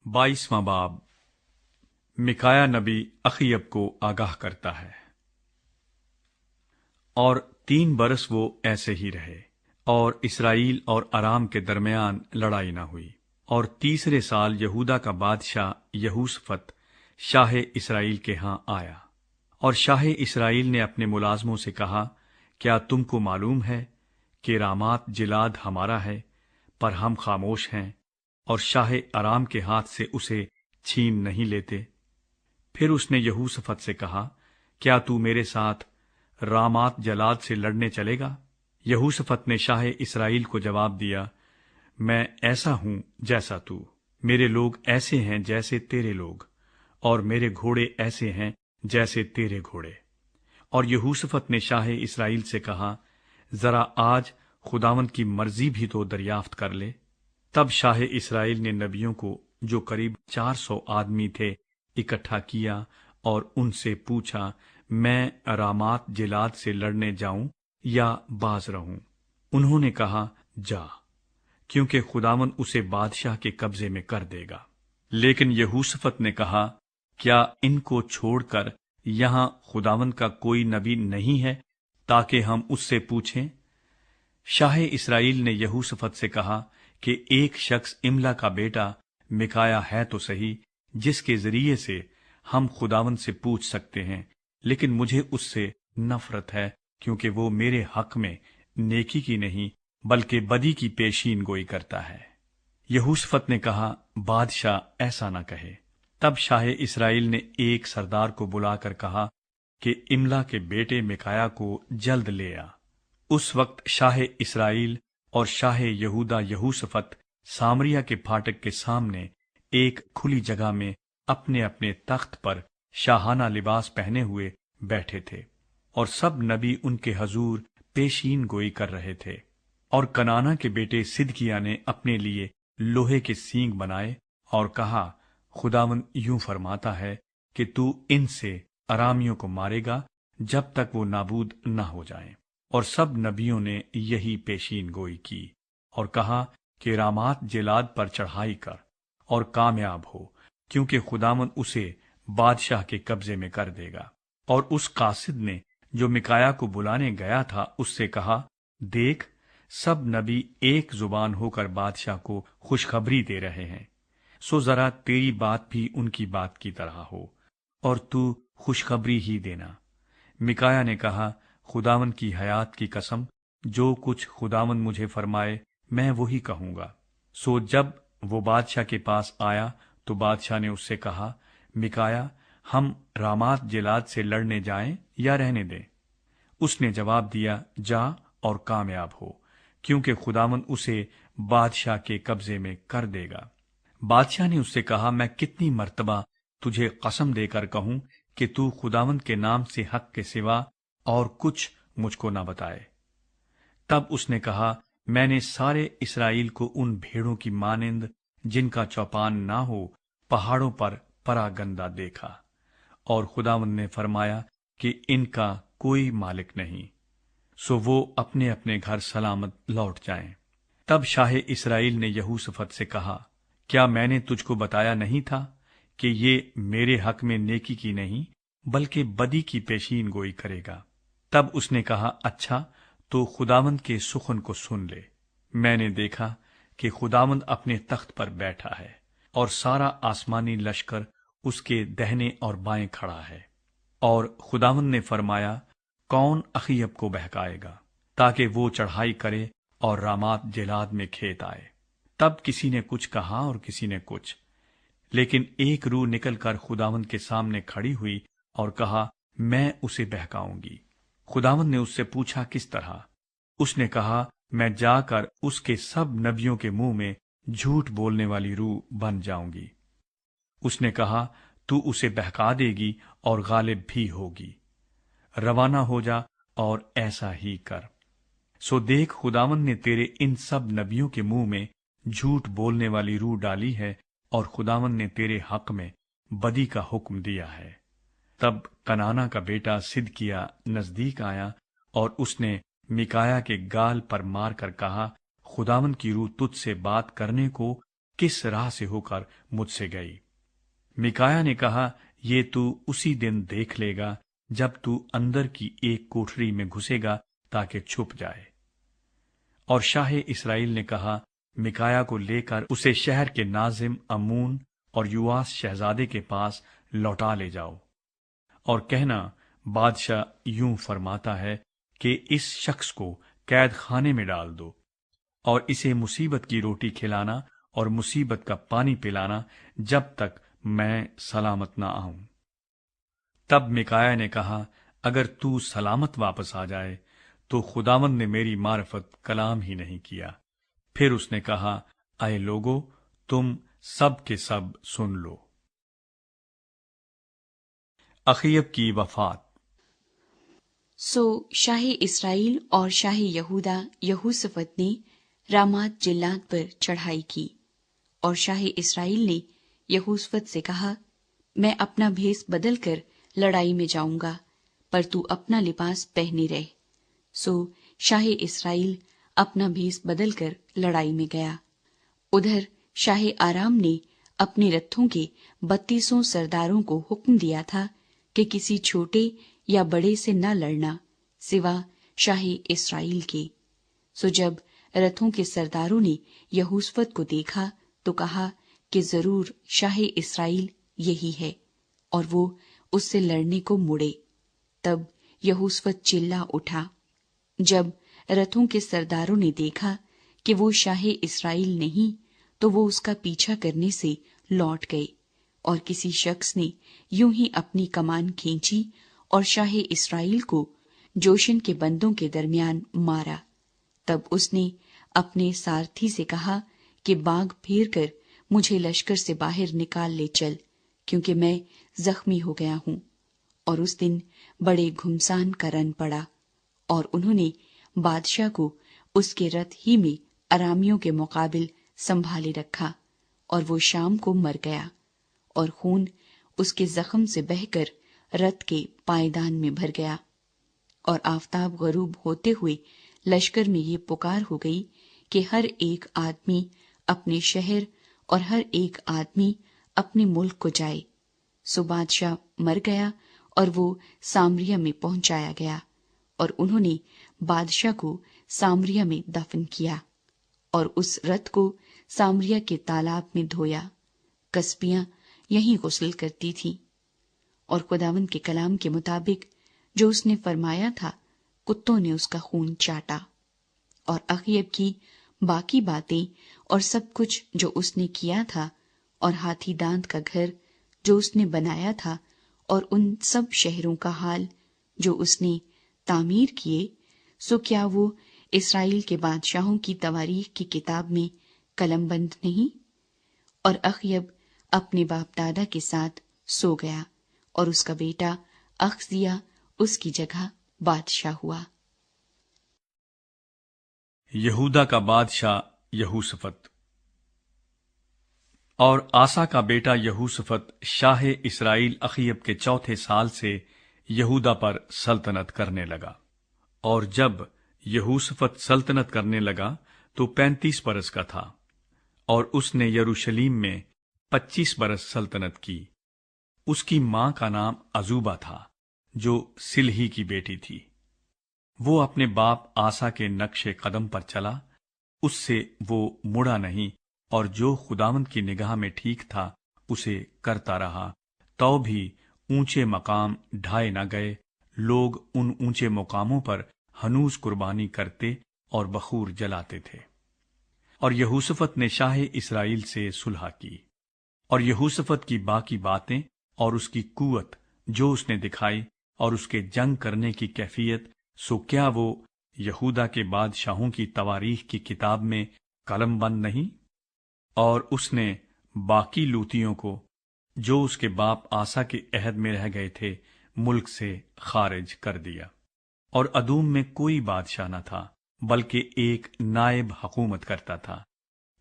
22वां बाब। मिकाया नबी अखीयब को आगाह करता है। और 3 बरस वो ऐसे ही रहे, और इसराइल और अराम के दरमियान लड़ाई न हुई। और तीसरे साल यहूदा का बादशाह यहूसफत शाह इसराइल के हां आया। और शाह इसराइल ने अपने मुलाजमों से कहा, क्या तुमको मालूम है कि रामात जिलाद हमारा है, पर हम खामोश हैं और शाह अराम के हाथ से उसे छीन नहीं लेते। फिर उसने यहूसफत से कहा, क्या तू मेरे साथ रामात जलाद से लड़ने चलेगा? यहूसफत ने शाह इसराइल को जवाब दिया, मैं ऐसा हूं जैसा तू, मेरे लोग ऐसे हैं जैसे तेरे लोग, और मेरे घोड़े ऐसे हैं जैसे तेरे घोड़े। और यहूसफत ने शाह इसराइल से कहा, जरा आज खुदावंद की मर्जी भी तो दरियाफ्त कर ले। तब शाह इसराइल ने नबियों को, जो करीब 400 आदमी थे, इकट्ठा किया और उनसे पूछा, मैं रामात जिलाद से लड़ने जाऊं या बाज रहूं? उन्होंने कहा, जा, क्योंकि खुदावन उसे बादशाह के कब्जे में कर देगा। लेकिन यहूसफत ने कहा, क्या इनको छोड़कर यहां खुदावन का कोई नबी नहीं है ताकि हम उससे पूछें? शाह इसराइल ने यहूसफत से कहा कि एक शख्स इमला का बेटा मिकाया है तो सही, जिसके जरिए से हम खुदावन से पूछ सकते हैं, लेकिन मुझे उससे नफरत है, क्योंकि वो मेरे हक में नेकी की नहीं बल्कि बदी की पेशीन गोई करता है। यहूसफत ने कहा, बादशाह ऐसा न कहे। तब शाह इसराइल ने एक सरदार को बुलाकर कहा कि इमला के बेटे मिकाया को जल्द ले आ। उस वक्त शाह इसराइल और शाह यहूदा यहूसफत सामरिया के फाटक के सामने एक खुली जगह में अपने अपने तख्त पर शाहाना लिबास पहने हुए बैठे थे, और सब नबी उनके हजूर पेशीन गोई कर रहे थे। और कनाना के बेटे सिदकिया ने अपने लिए लोहे के सींग बनाए और कहा, खुदावन यूं फरमाता है कि तू इनसे अरामियों को मारेगा जब तक वो नाबूद न हो जाएं। और सब नबियों ने यही पेशीन गोई की और कहा कि रामात जिलाद पर चढ़ाई कर और कामयाब हो, क्योंकि खुदावन उसे बादशाह के कब्जे में कर देगा। और उस कासिद ने, जो मिकाया को बुलाने गया था, उससे कहा, देख, सब नबी एक जुबान होकर बादशाह को खुशखबरी दे रहे हैं, सो जरा तेरी बात भी उनकी बात की तरह हो और तू खुशखबरी ही देना। मिकाया ने कहा, खुदावन की हयात की कसम, जो कुछ खुदावन मुझे फरमाए मैं वही कहूंगा। सो जब वो बादशाह के पास आया तो बादशाह ने उससे कहा, मिकाया, हम रामात जिलाद से लड़ने जाएं या रहने दें? उसने जवाब दिया, जा और कामयाब हो, क्योंकि खुदावन उसे बादशाह के कब्जे में कर देगा। बादशाह ने उससे कहा, मैं कितनी मर्तबा तुझे कसम देकर कहूं कि तू खुदावन के नाम से हक के सिवा और कुछ मुझको न बताए। तब उसने कहा, मैंने सारे इसराइल को उन भेड़ों की मानिंद, जिनका चौपान ना हो, पहाड़ों पर परागंदा देखा, और खुदावन ने फरमाया कि इनका कोई मालिक नहीं, सो वो अपने अपने घर सलामत लौट जाएं। तब शाह इसराइल ने यहूसफत से कहा, क्या मैंने तुझको बताया नहीं था कि ये मेरे हक में नेकी की नहीं बल्कि बदी की पेशीन गोई करेगा? तब उसने कहा, अच्छा, तो खुदावंद के सुखन को सुन ले। मैंने देखा कि खुदावंद अपने तख्त पर बैठा है और सारा आसमानी लश्कर उसके दहने और बाएं खड़ा है। और खुदावंद ने फरमाया, कौन अखीयब को बहकाएगा ताकि वो चढ़ाई करे और रामात जिलाद में खेत आए? तब किसी ने कुछ कहा और किसी ने कुछ, लेकिन एक रूह निकलकर खुदावंद के सामने खड़ी हुई और कहा, मैं उसे बहकाऊंगी। खुदावंद ने उससे पूछा, किस तरह? उसने कहा, मैं जाकर उसके सब नबियों के मुंह में झूठ बोलने वाली रूह बन जाऊंगी। उसने कहा, तू उसे बहका देगी और गालिब भी होगी। रवाना हो जा और ऐसा ही कर। सो देख, खुदावंद ने तेरे इन सब नबियों के मुंह में झूठ बोलने वाली रूह डाली है, और खुदावंद ने तेरे हक में बदी का हुक्म दिया है। तब कनाना का बेटा सिदकिया नजदीक आया और उसने मिकाया के गाल पर मारकर कहा, खुदावंद की रूह तुझसे बात करने को किस राह से होकर मुझसे गई। मिकाया ने कहा, ये तू उसी दिन देख लेगा जब तू अंदर की एक कोठरी में घुसेगा ताकि छुप जाए। और शाह इस्राएल ने कहा, मिकाया को लेकर उसे शहर के नाजिम अमून और युवास शहजादे के पास लौटा ले जाओ और कहना, बादशाह यूं फरमाता है कि इस शख्स को कैद खाने में डाल दो और इसे मुसीबत की रोटी खिलाना और मुसीबत का पानी पिलाना जब तक मैं सलामत न आऊं। तब मिकाया ने कहा, अगर तू सलामत वापस आ जाए तो खुदावंद ने मेरी मार्फत कलाम ही नहीं किया। फिर उसने कहा, अय लोगो, तुम सब के सब सुन लो। अखीयब की वफात। सो शाह इस्राएल और शाह यहूदा यहूसफत ने रामात जिल्लात पर चढ़ाई की, और शाह इस्राएल ने यहूसफत से कहा, मैं अपना भेष बदल कर लड़ाई में जाऊंगा, पर तू अपना लिबास पहने रह। सो शाह इस्राएल अपना भेष बदल कर लड़ाई में गया। उधर शाह आराम ने अपने रथों के 32 सरदारों को हुक्म दिया था कि किसी छोटे या बड़े से न लड़ना सिवा शाह इस्राएल के। सो जब रथों के सरदारों ने यहूसफत को देखा तो कहा कि जरूर शाह इस्राएल यही है, और वो उससे लड़ने को मुड़े। तब यहूसफत चिल्ला उठा। जब रथों के सरदारों ने देखा कि वो शाह इस्राएल नहीं, तो वो उसका पीछा करने से लौट गए, और किसी शख्स ने यूं ही अपनी कमान खींची और शाह इस्राएल को जोशन के बंदों के दरमियान मारा। तब उसने अपने सारथी से कहा कि बाग फेर कर मुझे लश्कर से बाहर निकाल ले चल, क्योंकि मैं जख्मी हो गया हूं। और उस दिन बड़े घुमसान का रन पड़ा, और उन्होंने बादशाह को उसके रथ ही में अरामियों के मुकाबिल संभाले रखा, और वो शाम को मर गया, और खून उसके जख्म से बहकर रथ के पायदान में भर गया। और आफताब गरूब होते हुए लश्कर में ये पुकार हो गई कि हर एक आदमी अपने शहर और हर एक आदमी अपने मुल्क को जाए। सो बादशाह मर गया और वो सामरिया में पहुंचाया गया, और उन्होंने बादशाह को सामरिया में दफन किया, और उस रथ को सामरिया के तालाब में धोया। कस्बियां यहीं गुस्ल करती थीं, और खुदावंद के कलाम के मुताबिक जो उसने फरमाया था, कुत्तों ने उसका खून चाटा। और अखीयब की बाकी बातें और सब कुछ जो उसने किया था, और हाथी दांत का घर जो उसने बनाया था, और उन सब शहरों का हाल जो उसने तामीर किए, सो क्या वो इस्राएल के बादशाहों की तवारीख की किताब में कलमबंद नहीं? और अखीयब अपने बाप दादा के साथ सो गया, और उसका बेटा अखजिया उसकी जगह बादशाह हुआ। यहूदा का बादशाह यहूसफत। और आसा का बेटा यहूसफत शाह इस्राएल अखीयब के 4थे साल से यहूदा पर सल्तनत करने लगा। और जब यहूसफत सल्तनत करने लगा तो 35 बरस का था, और उसने यरूशलेम में 25 बरस सल्तनत की। उसकी मां का नाम अजूबा था, जो सिलही की बेटी थी। वो अपने बाप आसा के नक्शे कदम पर चला, उससे वो मुड़ा नहीं, और जो खुदावंद की निगाह में ठीक था उसे करता रहा। तो भी ऊंचे मकाम ढाए न गए। लोग उन ऊंचे मुकामों पर हनूज कुर्बानी करते और बखूर जलाते थे। और यहूसफत ने शाह इस्राएल से सुलह की। और यहूसफत की बाकी बातें और उसकी कुवत जो उसने दिखाई, और उसके जंग करने की कैफियत, सो क्या वो यहूदा के बादशाहों की तवारीख की किताब में कलमबंद नहीं? और उसने बाकी लूतियों को जो उसके बाप आसा के अहद में रह गए थे मुल्क से खारिज कर दिया। और अदूम में कोई बादशाह न था, बल्कि एक नायब हुकूमत करता था।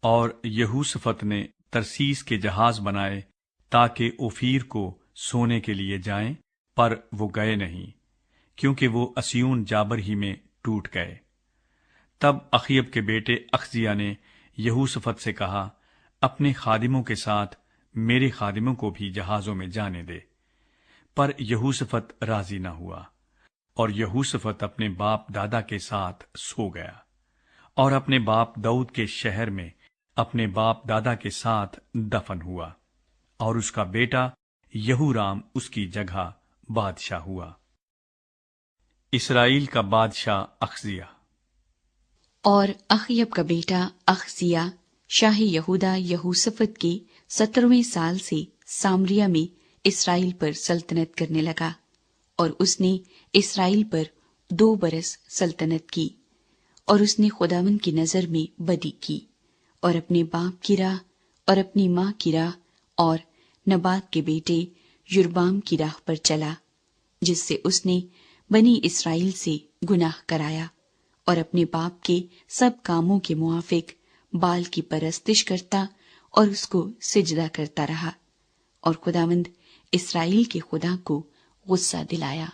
और यहूसफत ने तरसीस के जहाज बनाए ताकि ओफीर को सोने के लिए जाएं, पर वो गए नहीं, क्योंकि वो असियून जाबर ही में टूट गए। तब अखीयब के बेटे अखजिया ने यहूसफत से कहा, اپنے خادموں کے ساتھ میرے خادموں کو بھی جہازوں میں جانے دے۔ پر یہوشافط راضی نہ ہوا، اور یہوشافط اپنے باپ دادا کے ساتھ سو گیا، اور اپنے باپ داؤد کے شہر میں اپنے باپ دادا کے ساتھ دفن ہوا، اور اس کا بیٹا یہورام اس کی جگہ بادشاہ ہوا۔ اسرائیل کا بادشاہ اخزیہ۔ اور اخیب کا بیٹا اخزیہ شاہ یہودا یہوشافط کے 17ویں سال سے سامریا میں اسرائیل پر سلطنت کرنے لگا، اور اس نے اسرائیل پر 2 برس سلطنت کی، اور اس نے خداوند کی نظر میں بدی کی، اور اپنے باپ کی راہ اور اپنی ماں کی راہ اور نبات کے بیٹے یربام کی راہ پر چلا، جس سے اس نے بنی اسرائیل سے گناہ کرایا، اور اپنے باپ کے سب کاموں کے موافق بال کی پرستش کرتا اور اس کو سجدہ کرتا رہا، اور خداوند اسرائیل کے خدا کو غصہ دلایا۔